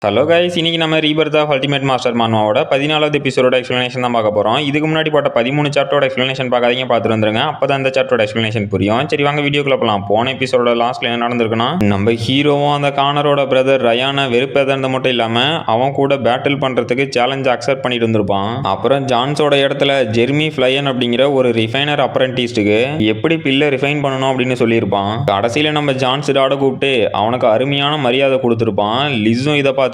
Hello guys, இன்னைக்கு நம்ம Rebirth of ultimate master மான்வாவோட 14வது எபிசோட எக்ஸ்பிளனேஷன் தான் பார்க்க போகிறோம். இதுக்கு முன்னாடி போட்ட 13 சாப்டரோட எக்ஸ்பிளனேஷன் பார்க்காதீங்க, பார்த்துட்டு வந்துருங்க. அப்போ தான் இந்த சாப்டரோட எக்ஸ்பிளனேஷன் புரியும். சரி வாங்க வீடியோக்குள்ள போகலாம். போன எபிசோட லாஸ்ட்ல என்ன நடந்திருக்குன்னா, நம்ம ஹீரோவும் அந்த கானரோட பிரதர் ரயானை வெறுப்பேதறது மட்டும் இல்லாமல் அவன் கூட பேட்டில் பண்ணுறதுக்கு சேலஞ்ச் அக்செப்ட் பண்ணிட்டு இருந்திருப்பான். அப்புறம் ஜான்ஸோட இடத்துல ஜெர்மி ஃப்ளையன் அப்படிங்கிற ஒரு ரிஃபைனர் அப்ரெண்டிஸ்டுக்கு எப்படி பில்லை ரிஃபைன் பண்ணணும் அப்படின்னு சொல்லியிருப்பான். கடைசியில் நம்ம ஜான்ஸ் டாட கூப்பிட்டு அவனுக்கு அருமையான மரியாதை கொடுத்துருப்பான். லிஸும் இதை பார்த்துட்டு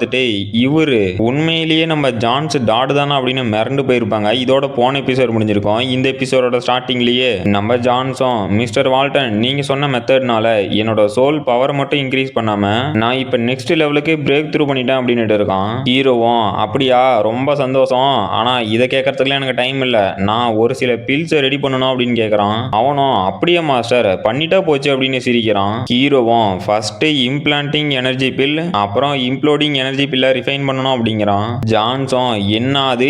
இவரு உண்மையிலேயே நம்ம ஜான்ஸ் டாட் தானா அப்படின்னு மிரண்டு போயிருப்பாங்க. இதோட போன எபிசோட் முடிஞ்சிருக்கும். இந்த எபிசோடோட ஸ்டார்டிங்லயே நம்ம ஜான்ஸும் மிஸ்டர் வால்டன் நீங்க சொன்ன மெத்தட்னால என்னோட சோல் பவர் மட்டும் இன்க்ரீஸ் பண்ணாம நான் இப்ப நெக்ஸ்ட் லெவலுக்கு பிரேக் த்ரூ பண்ணிட்டேன் அப்படின்னு இருக்கான். ஹீரோவும் அப்படியா ரொம்ப சந்தோஷம், ஆனா இதை கேட்கறதுக்குலாம் எனக்கு டைம் இல்ல, நான் ஒரு சில பில்ஸ் ரெடி பண்ணணும் அப்படின்னு கேட்கறான். அவனும் அப்படியே மாஸ்டர் பண்ணிட்டா போச்சு அப்படின்னு சிரிக்கிறான். ஹீரோவும் ஃபர்ஸ்ட் இம்ப்ளான்டிங் எனர்ஜி பில் அப்புறம் இம்ப்ளோடிங் எனர்ஜி பில்லை ரிஃபைன் பண்ணணும் அப்படிங்கிறான். ஜான்ஸும் என்னது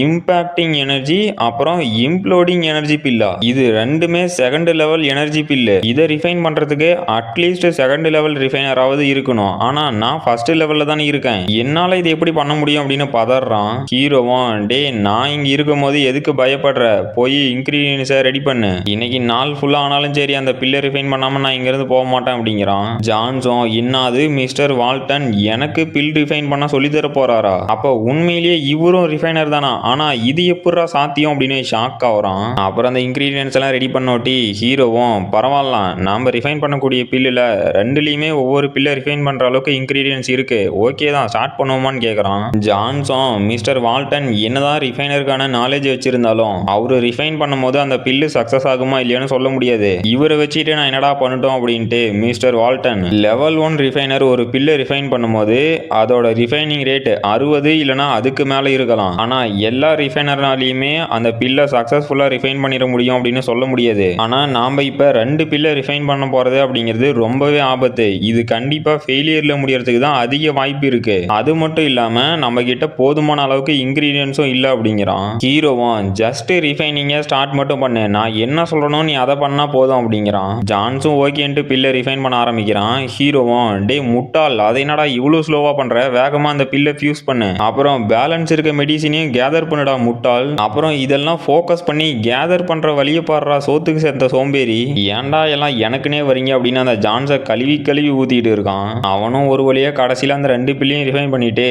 இம்பாக்டிங் எனர்ஜி அப்புறம் இம்ப்ளோடிங் எனர்ஜி பில்லா, இது ரெண்டுமே செகண்ட் லெவல் எனர்ஜி பில்லு, இதை ரிஃபைன் பண்றதுக்கு அட்லீஸ்ட் செகண்ட் லெவல் ரிஃபைனராவது இருக்கணும், ஆனா நான் ஃபர்ஸ்ட் லெவல்ல தானே இருக்கேன், என்னால இது எப்படி பண்ண முடியும் அப்படின்னு பதறான். ஹீரோவும் டே நான் இங்க இருக்கும் போது எதுக்கு பயப்படுற, போய் இன்கிரீடியன்ஸை ரெடி பண்ணு, இன்னைக்கு நாள் ஃபுல்லா ஆனாலும் சரி அந்த பில்லை ரிஃபைன் பண்ணாம நான் இங்க இருந்து போக மாட்டேன் அப்படிங்கிறான். ஜான்ஸும் என்னது மிஸ்டர் வால்டன் எனக்கு பில் ரிஃபைன் பண்ண சொல்லி தர போறாரா, அப்ப உண்மையிலேயே இவரும் ரிஃபைனர் தானா, ஆனா இது எப்படா சாத்தியம் அப்படின்னு ஷாக் ஆகுறான். அப்புறம் அந்த இன்கிரீடியன்ஸ் எல்லாம் ரெடி பண்ணோட்டி ஹீரோவும் பரவாயில்ல நாம ரிஃபைன் பண்ணக்கூடிய பில்லுல ரெண்டுலயுமே ஒவ்வொரு பில்லை ரிஃபைன் பண்ற அளவுக்கு இன்கிரீடியன்ஸ் இருக்கு, ஓகே தான் ஸ்டார்ட் பண்ணுவோமான்னு கேட்கறான். ஜான்ஸும் மிஸ்டர் வால்டன் என்னதான் ரிஃபைனருக்கான நாலேஜ் வச்சிருந்தாலும் அவரு ரிஃபைன் பண்ணும்போது அந்த பில்லு சக்சஸ் ஆகுமா இல்லையான்னு சொல்ல முடியாது, இவரை வச்சுட்டு நான் என்னடா பண்ணட்டும் அப்படின்ட்டு மிஸ்டர் வால்டன் லெவல் 1 ரிஃபைனர் ஒரு பில்லை ரிஃபைன் பண்ணும்போது அதோட ரிஃபைனிங் ரேட் 60 இல்லைனா அதுக்கு மேலே இருக்கலாம், ஆனா எல்லா ரிஃபைனர்னாலையுமே அந்த பில்லை சக்சஸ்ஃபுல்லா ரிஃபைன் பண்ணிட முடியும் அப்படின்னு சொல்ல முடியாது. ஆனா நாம இப்ப 2 பில்லை ரிஃபைன் பண்ண போறது அப்படிங்கிறது ரொம்பவே ஆபத்து, இது கண்டிப்பா ஃபெயிலியர்ல முடியறதுக்கு தான் அதிக வாய்ப்பு இருக்கு, அது மட்டும் இல்லாம நம்ம கிட்ட போதுமான அளவுக்கு இன்கிரீடியன்ஸும் இல்லை அப்படிங்கிறான். ஹீரோவும் ஜஸ்ட் ரிஃபைனிங்கை ஸ்டார்ட் மட்டும் பண்ணு, நான் என்ன சொல்றனோ நீ அதை பண்ணா போதும் அப்படிங்கிறான். ஜான்ஸும் ஓகேன்ட்டு பில்லை ரிஃபைன் பண்ண ஆரம்பிக்கிறான். ஹீரோவும் டே முட்டாள் அதை என்னடா இவ்வளவு ஸ்லோவா பண்ற, வேகமா அந்த பில்லை ஃபியூஸ் பண்ணு, அப்புறம் பேலன்ஸ் இருக்க மெடிசினையும் கேதர் பண்ணுடா முட்டாள், அப்புறம் இதெல்லாம் ஃபோக்கஸ் பண்ணி கேதர் பண்ற வழியை பாடுறா சோத்துக்கு சேர்த்த சோம்பேறி, ஏன்டா எல்லாம் எனக்குனே வரீங்க அப்படின்னு அந்த ஜான்ஸை கழுவி கழுவி ஊத்திட்டு இருக்கான். அவனும் ஒரு வழியா கடைசியில் அந்த 2 பில்லையும் ரிஃபைன் பண்ணிட்டு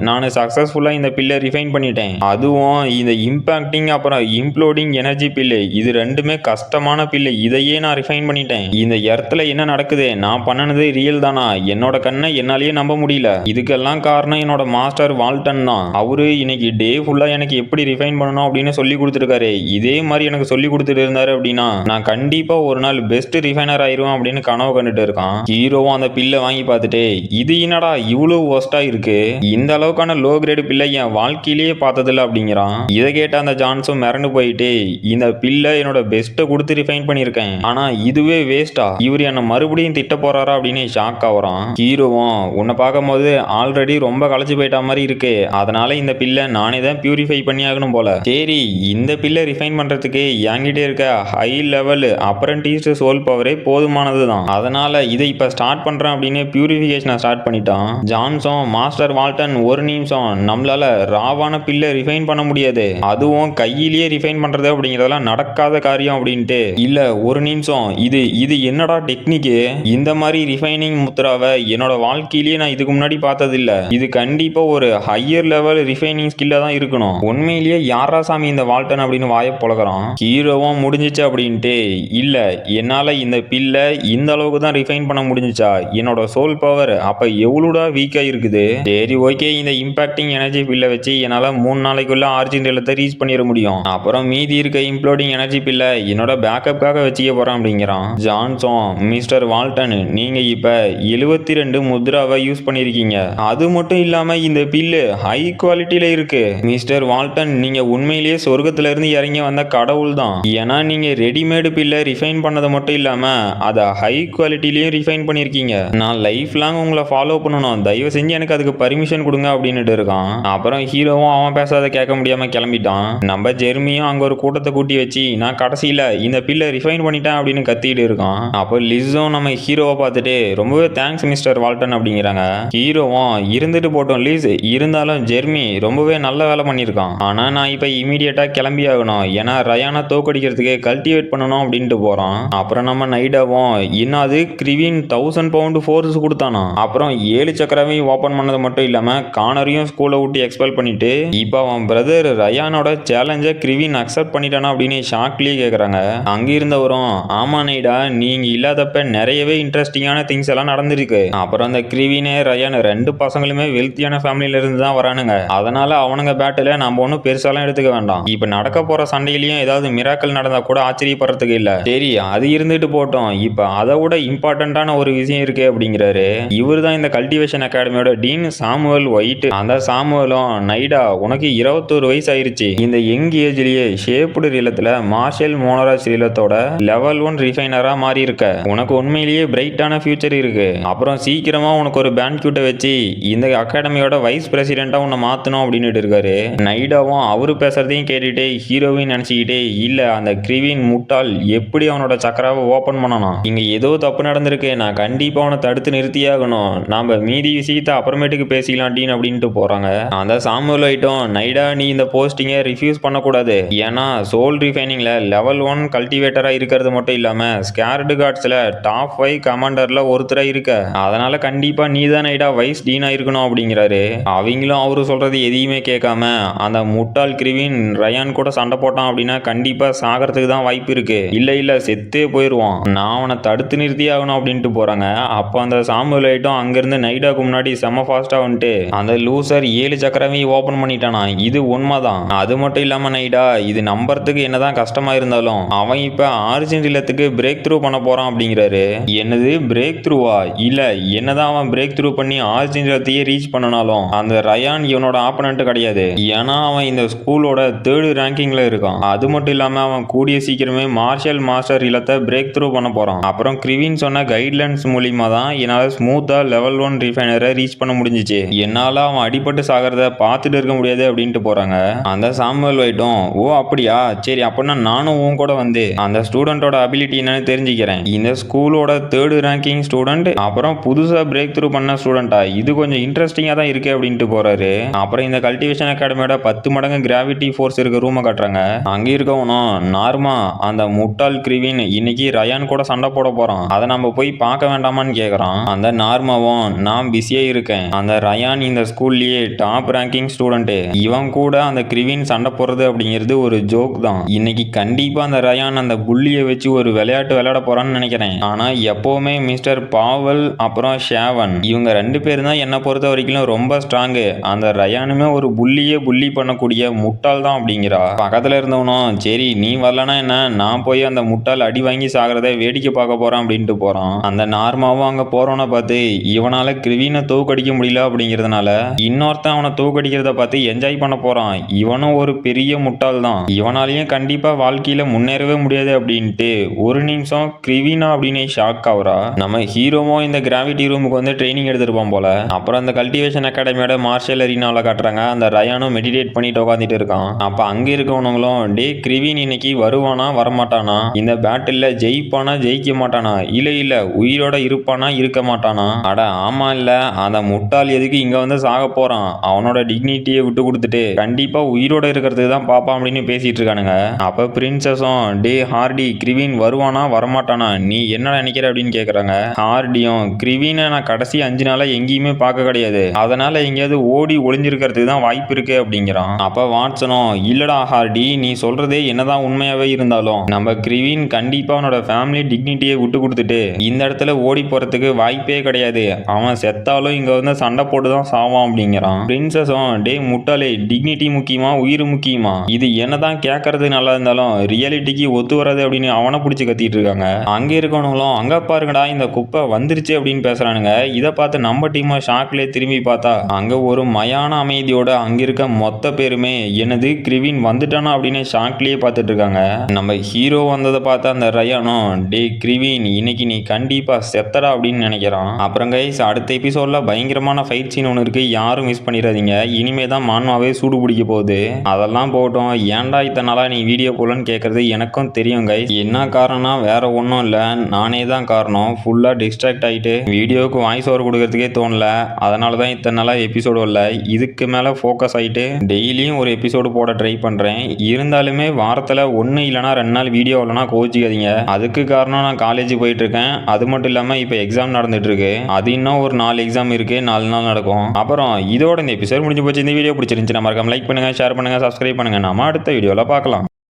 நானு சக்சஸ்ஃபுல்லா இந்த பில்லை ரிஃபைன் பண்ணிட்டேன், அதுவும் இந்த இம்பாக்டிங் அப்புறம் இம்ப்ளோடிங் எனர்ஜி பில்லு, இது ரெண்டுமே கஷ்டமான பில்லு, இதையே நான் ரிஃபைன் பண்ணிட்டேன், இந்த இடத்துல என்ன நடக்குது, நான் பண்ணனது ரியல் தானா, என்னோட கண்ணை என்னாலேயே நம்ப முடியல, இதுக்கெல்லாம் காரணம் என்னோட மாஸ்டர் வால்டன் தான், அவரு இன்னைக்கு டே ஃபுல்லா எனக்கு எப்படி ரிஃபைன் பண்ணணும் அப்படின்னு சொல்லி கொடுத்துருக்காரு, இதே மாதிரி எனக்கு சொல்லி கொடுத்துட்டு இருந்தாரு அப்படின்னா நான் கண்டிப்பா ஒரு நாள் பெஸ்ட் ரிஃபைனர் ஆயிருவேன் அப்படின்னு கனவு கண்டுட்டு இருக்கான். ஹீரோவும் அந்த பில்லை வாங்கி பார்த்துட்டு இது என்னடா இவ்வளவு ஒஸ்டா இருக்கு, இந்த அளவுக்கான லோ கிரேடு பில்லை என் வாழ்க்கையிலேயே பார்த்ததில்ல அப்படிங்கிறான். இதை கேட்ட அந்த ஜான்ஸும் மிரண்டு போயிட்டு இந்த பில்லை என்னோட பெஸ்ட்டை கொடுத்து ரிஃபைன் பண்ணியிருக்கேன், ஆனா இதுவே வேஸ்டா, இவர் என்ன மறுபடியும் திட்ட போறாரா அப்படின்னு ஷாக் ஆகுறான். ஹீரோவும் உன்னை பார்க்கும்போது ஆல்ரெடி ரொம்ப களைச்சு போயிட்ட மாதிரி இருக்கு, அதனால இந்த பில்லை நானே தான் பியூரிஃபை பண்ணி ஆகணும் போல, சரி இந்த பில்லை ரிஃபைன் பண்றதுக்கு என்கிட்ட இருக்க ஹை லெவல் அப்ரெண்டிஸ் சோல் பவரே போதுமானது தான், அதனால இதை இப்ப ஸ்டார்ட் பண்றேன் அப்படின்னு பியூரிஃபிகேஷனை ஸ்டார்ட் பண்ணிட்டான். ஜான்ஸும் மாஸ்டர் வால்டன் ஒரு நிமிஷம் நம்மளால ராவான பில்லை ரிஃபைன் பண்ண முடியாது, அதுவும் கையிலேயே ரிஃபைன் பண்றது அப்படிங்கிறதெல்லாம் நடக்காத காரியம் அப்படின்ட்டு, இல்ல ஒரு நிமிஷம் இது என்னடா டெக்னிக்கு, இந்த மாதிரி ரிஃபைனிங் முத்ராவை என்னோட வாழ்க்கையிலேயே நான் இதுக்கு முன்னாடி பார்த்ததில்ல, இது கண்டிப்பா ஒரு ஹையர் லெவல் ரிஃபைனிங் ஸ்கில்லா தான் இருக்கணும், உண்மையிலேயே யாரா சாமி இந்த வால்டன் அப்படின்னு வாயை பொழக்கிறான். ஹீரோவும் முடிஞ்சிச்சு அப்படின்ட்டு இல்ல என்னால இந்த பில்லை இந்த அளவுக்கு தான் ரிஃபைன் பண்ண முடிஞ்சிச்சா, என்னோட சோல் பவர் அப்ப எவ்வளோடா வீக்கா இருக்குது, சரி ஓகே இந்த இம்பாக்டிங் எனர்ஜி பில்லை வச்சு என்னால 3 நாளைக்குள்ள ஆர்ஜின் நிலத்தை ரீச் பண்ணிட முடியும், அப்புறம் மீதி இருக்க இம்ப்ளோடிங் எனர்ஜி பில்லை என்னோட பேக்கப்காக வச்சுக்க போறேன் அப்படிங்கிறான். ஜான்ஸும் மிஸ்டர் வால்டன் நீங்க இப்ப 72 முத்ராவை யூஸ் பண்ணிருக்கீங்க, அது மட்டும் இல்லாம இந்த பில்லு ஹை குவாலிட்டியில இருக்கு, மிஸ்டர் வால்டன் நீங்க உண்மையிலேயே சொர்க்கத்துல இருந்து இறங்கி வந்த கடவுள் தான், ஏன்னா நீங்க ரெடிமேடு பில்லை ரிஃபைன் பண்ணது மட்டும் இல்லாம அதை ஹை குவாலிட்டிலையும் ரிஃபைன் பண்ணிருக்கீங்க, நான் லைஃப் லாங் உங்களை ஃபாலோ பண்ணணும், தயவு செஞ்சு எனக்கு அதுக்கு பர்மிஷன் கொடுங்க அப்படின்னுட்டு இருக்கான். அப்புறம் ஹீரோவும் அவன் பேசாத கேட்க முடியாம கிளம்பிட்டான். நம்ம ஜெர்மியும் அங்க ஒரு கூட்டத்தை கூட்டி வச்சு நான் கடைசியில இந்த பில்லை ரிஃபைன் பண்ணிட்டேன் அப்படின்னு கத்திட்டு இருக்கான். அப்போ லிஸும் நம்ம ஹீரோவை பார்த்துட்டு ரொம்பவே தேங்க்ஸ் மிஸ்டர் வால்டன் அப்படிங்கிறாங்க. ஹீரோவும் இருந்துட்டு போட்டோம் லீஸ், இருந்தாலும் ஜெர்மி ரொம்பவே நல்ல வேலை பண்ணியிருக்கான். ஆனா நான் இப்ப இமீடியட்டா கிளம்பி ஆகணும், ஏன்னா ரயானை தோக்கடிக்கிறதுக்கு கல்டிவேட் பண்ணணும் அப்படின்ட்டு போறான். அப்புறம் நம்ம நைடாவும் இன்னும் அது கிரிவின் 1000 பவுண்டு ஃபோர்ஸ் கொடுத்தானா. அப்புறம் 7 சக்கரவையும் ஓபன் பண்ணது மட்டும் இல்லாம கானரையும் ஸ்கூலை விட்டு எக்ஸ்பெல் பண்ணிட்டு இப்போ அவன் பிரதர் ரயானோட சேலஞ்சை கிரிவின் அக்செப்ட் பண்ணிட்டானா அப்படின்னு ஷாக்லயே கேக்குறாங்க. அங்க இருந்தவரும் ஆமா நைடா, நீங்க இல்லாதப்ப நிறையவே இன்ட்ரெஸ்டிங்கான திங்ஸ் எல்லாம் நடந்திருக்கு. அப்புறம் அந்த கிரிவினே ரயான் 2 பசங்களுமே வெல்த்தியான ஃபேமிலியில இருந்து தான் வரானுங்க, அதனால அவனுங்க பேட்டில நம்ம ஒன்றும் பெருசாலாம் எடுத்துக்க வேண்டாம். இப்ப நடக்க போற சண்டையிலயும் ஏதாவது மிராக்கள் நடந்தா கூட ஆச்சரியப்படுறதுக்கு இல்ல. சரி அது இருந்துட்டு போட்டோம், இப்ப அதை விட இம்பார்ட்டன்டான ஒரு விஷயம் இருக்கு அப்படிங்கிறாரு. இவர் தான் இந்த கல்டிவேஷன் அகாடமியோட டீன் சாமுவல் ஒயிட். அந்த சாமுவலும் நைடா உனக்கு 21 வயசு ஆயிருச்சு, இந்த யங் ஏஜ்லயே ஷேப்டு ரீலத்துல மார்ஷல் மோனராஜ் ரீலத்தோட லெவல் 1 ரிஃபைனரா மாறி இருக்க, உனக்கு உண்மையிலேயே பிரைட்டான ஃபியூச்சர் இருக்கு. அப்புறம் சீக்கிரமா உனக்கு ஒரு பேன்க்யூட்டை வச்சு இந்த அகாடமியோட வைஸ் பிரசிடென்ட்டா உன்னை மாத்தணும் அப்படின்னு இருக்காரு. நைடாவும் அவரு பேசுறதையும் கேட்டுட்டு ஹீரோவின் நினைச்சுக்கிட்டே இல்ல அந்த கிரிவின் முட்டாள் எப்படி அவனோட சக்கராவை ஓபன் பண்ணணும், இங்க ஏதோ தப்பு நடந்திருக்கு, நான் கண்டிப்பா அவனை தடுத்து நிறுத்தியாகணும், நாம மீதி விஷயத்தை அப்புறமேட்டுக்கு பேசிக்கலாம் டீன் அப்படின்ட்டு போறாங்க. அந்த சாமுவல் ஐட்டம் நைடா நீ இந்த போஸ்டிங்கை ரிஃப்யூஸ் பண்ணக்கூடாது, ஏன்னா சோல் ரிஃபைனிங்ல லெவல் 1 கல்டிவேட்டரா இருக்கிறது மட்டும் இல்லாம ஸ்கேர்டு கார்ட்ஸ்ல டாப் 5 கமாண்டர்ல ஒருத்தரா இருக்க, அதனால கண்டிப்பா நீ தான் நைடா வைஸ் டீனா இருக்கணும் அப்படிங்கிறாரு. அவங்களும் அவரு சொல்றது எதையுமே கேட்காம அந்த முட்டாள் கிரிவின் ரயான் கூட சண்டை போட்டான் அப்படின்னா கண்டிப்பா சாகிறதுக்கு தான் வாய்ப்பு இருக்கு, இல்ல செத்தே போயிருவான், நான் அவனை தடுத்து நிறுத்தி ஆகணும் அப்படின்ட்டு போறாங்க. அப்போ அந்த சாமுவல் ஐட்டம் அங்கிருந்து நைடாக்கு முன்னாடி செம ஃபாஸ்டா வந்துட்டு அந்த லூசர் 7 சக்கரவையும் ஓபன் பண்ணிட்டானா, இது உண்மைதான். அது மட்டும் இல்லாம நைடா இது நம்புறதுக்கு என்னதான் கஷ்டமா இருந்தாலும் அவன் இப்ப ஆரிஜின் இல்லத்துக்கு பிரேக் த்ரூ பண்ண போறான் அப்படிங்கிறாரு. என்னது பிரேக் த்ரூவா? இல்ல என்னதான் அவன் பிரேக் த்ரூ பண்ணி ஆரிஜின் இல்லத்தையே ரீச் பண்ணனாலும் அந்த ரயான் இவனோட ஆப்பனண்ட் கிடையாது, ஏன்னா அவன் இந்த ஸ்கூலோட 3rd ரேங்கிங்ல இருக்கான். அது மட்டும் இல்லாம அவன் கூடிய சீக்கிரமே மார்ஷல் மாஸ்டர் இல்லத்தை பிரேக் த்ரூ பண்ண போறான். அப்புறம் கிரிவின் சொன்ன கைட்லைன்ஸ் மூலியமா தான் என்னால ஸ்மூத்தா லெவல் 1 ரிஃபைனரை ரீச் பண்ண முடிஞ்சிச்சு, என்னால அவன் அடிபட்டு சாகிறத பார்த்துட்டு இருக்க முடியாது அப்படின்ட்டு போறாங்க. அந்த சாமுவல் வைட்டும் ஓ அப்படியா, சரி அப்படின்னா நானும் உன் கூட வந்து அந்த ஸ்டூடெண்டோட அபிலிட்டி என்னன்னு தெரிஞ்சுக்கிறேன், இந்த ஸ்கூலோட 3rd ரேங்கிங் ஸ்டூடெண்ட் அப்புறம் புதுசா பிரேக் த்ரூ பண்ண ஸ்டூடெண்டா, இது கொஞ்சம் இன்ட்ரெஸ்டிங்கா தான் இருக்கு அப்படின்ட்டு போறாரு. அப்புறம் இந்த கல்டிவேஷன் அகாடமியோட 10 மடங்கு கிராவிட்டி ஃபோர்ஸ் இருக்க ரூமை காட்டுறாங்க. அங்க இருக்கவனும் நார்மா அந்த முட்டாள் கிரிவின் இன்னைக்கு ரயான் கூட சண்டை போட போறான், அதை நம்ம போய் பார்க்க வேண்டாமான்னு கேக்குறான். அந்த நார்மாவும் நான் பிஸியா இருக்கேன், அந்த ரயான் இந்த ஸ்கூல்லயே டாப் ரேங்கிங் ஸ்டூடெண்ட், இவன் கூட அந்த கிரிவின் சண்டை போடுறது அப்படிங்கிறது ஒரு ஜோக் தான், இன்னைக்கு கண்டிப்பா அந்த ரயான் அந்த புள்ளியை வச்சு ஒரு விளையாட்டு விளையாட போறான்னு நினைக்கிறேன். ஆனா எப்பவுமே மிஸ்டர் பாவல் அப்புறம் ஷேவன் இவங்க 2 பேரும் தான் என்ன பொறுத்த வரைக்கும் ரொம்ப ஸ்ட்ராங்கு, அந்த ரயானுமே ஒரு புள்ளியே புள்ளி பண்ணக்கூடிய முட்டாள் தான் அப்படிங்கிறா. பக்கத்துல இருந்தவனும் சரி நீ வரலனா என்ன, நான் போய் அந்த முட்டாள் அடி வாங்கி சாகிறத வேடிக்கை பார்க்க போறான் அப்படின்ட்டு போறான். அந்த நார்மாவும் அங்க போறவனை பார்த்து இவனால கிரிவினை தோக்கடிக்க முடியல அப்படிங்கிறதுனால இன்னொருத்தன் அவனை தோக்கடிக்கிறத பார்த்து என்ஜாய் பண்ண போறான், இவனும் ஒரு பெரிய முட்டாள் தான், இவனாலையும் கண்டிப்பா வாழ்க்கையில முன்னேறவே முடியாது அப்படின்ட்டு ஒரு நிமிஷம் கிரிவினா அப்படின்னு ஷாக் ஆகுறா. நம்ம ஹீரோவும் இந்த கிராவிட்டி ரூமுக்கு வந்து ட்ரைனிங் எடுத்திருப்போம் போல. அப்புறம் அந்த கல்டிவேஷன் அகாடமியோட மார்ஷல் அரீனால காட்டுறாங்க, அந்த ரயானும் மெடிடேட் பண்ணிட்டு உட்காந்துட்டு இருக்கான். அப்ப அங்க இருக்கவனுங்களும் டே கிரிவின் இன்னைக்கு வருவானா வரமாட்டானா, இந்த பேட்டில்ல ஜெயிப்பானா ஜெயிக்க மாட்டானா, இல்ல உயிரோட இருப்பானா இருக்க மாட்டானா, அட ஆமா இல்ல அந்த முட்டாள் எதுக்கு இங்க வந்து சாக போறான், அவனோட டிக்னிட்டியை விட்டு கொடுத்துட்டு கண்டிப்பா உயிரோட இருக்கிறதுக்கு தான் பாப்பான் அப்படின்னு பேசிட்டு இருக்கானுங்க. அப்ப பிரின்சஸும் டே ஹார்டி கிரிவின் வருவானா வரமாட்டானா நீ என்ன நினைக்கிற அப்படின்னு கேக்குறாங்க. ஹார்டியும் கிரிவினை நான் கடைசி 5 நாளா எங்கேயுமே பார்க்க கிடையாது, அதனால எங்கேயாவது ஓடி ஒளிஞ்சிருக்கிறதுக்கு தான் வாய்ப்பு இருக்கு அப்படிங்கிறான். அப்ப வாட்சனும் இல்லடா ஹார்டி நீ சொல்றதே என்னதான் உண்மையாவே இருந்தாலும் நம்ம கிரிவின் கண்டிப்பா அவனோட ஃபேமிலி டிக்னிட்டியை விட்டு கொடுத்துட்டு இந்த இடத்துல ஓடி போறதுக்கு வாய்ப்பே கிடையாது, அவன் செத்தாலும் இங்க வந்து சண்டை போட்டு தான் சாவான் அப்படிங்கிறான். பிரின்சஸும் டே முட்டாளே டிக்னிட்டி முக்கியமா உயிர் முக்கியமா, இது என்னதான் கேட்கறது நல்லா இருந்தாலும் ரியாலிட்டிக்கு ஒத்து வராது அப்படின்னு அவனை பிடிச்சி கத்திட்டு இருக்காங்க. அங்க இருக்கவனுங்களும் அங்க பாருங்கடா இந்த குப்பை வந்துருச்சு அப்படின்னு பேசுறானுங்க. இதை பார்த்து நம்ம டீம் ஷாக்லேயே திரும்பி பார்த்தா அங்க ஒரு மயான அமைதியோட அங்க இருக்க மொத்த பேருமே என்னது கிரிவின் வந்துட்டானா அப்படின்னு ஷாக்லேயே பார்த்துட்டு இருக்காங்க. நம்ம ஹீரோ வந்ததை பார்த்து அந்த ரயானும் டே கிரிவின் இன்னைக்கு நீ கண்டிப்பா செத்தடா அப்படின்னு நினைக்கிறான். அப்புறம் கைஸ் அடுத்த எபிசோட்ல பயங்கரமான ஃபைட் சீன் ஒன்று இருக்கு, யாரும் மிஸ் பண்ணிடாதீங்க, இனிமே தான் மான்மாவே சூடு பிடிக்க போகுது. அதெல்லாம் போகட்டும், ஏன்டா இத்தனை நாளா நீ வீடியோ போலன்னு கேட்கறது எனக்கும் தெரியும் கைஸ், என்ன காரணம் வேற ஒன்றும் இல்லை, நானே தான் காரணம், ஃபுல்லாக டிஸ்ட்ராக்ட் ஆகிட்டு வீடியோவுக்கு வாய்ஸ் ஓவர் கொடுக்கறதுக்கே போடுறதுக்கே தோணல. அதனால தான் இத்தனை நாளாக எபிசோடு வரல. இதுக்கு மேலே ஃபோக்கஸ் ஆகிட்டு டெய்லியும் ஒரு எபிசோடு போட ட்ரை பண்ணுறேன். இருந்தாலுமே வாரத்தில் 1 இல்லைனா 2 நாள் வீடியோ இல்லைனா கோச்சிக்காதீங்க. அதுக்கு காரணம் நான் காலேஜ் போயிட்டுருக்கேன். அது மட்டும் இல்லாமல் இப்போ எக்ஸாம் நடந்துட்டுருக்கு. அது இன்னும் ஒரு 4 எக்ஸாம் இருக்குது. 4 நாள் நடக்கும். அப்புறம் இதோட இந்த எபிசோட் முடிஞ்சு போச்சு. இந்த வீடியோ பிடிச்சிருந்துச்சு மறக்காம லைக் பண்ணுங்கள், ஷேர் பண்ணுங்கள், சப்ஸ்கிரைப் பண்ணுங்கள். நாம அடுத்த வீடியோவில் பார்க்கலாம்.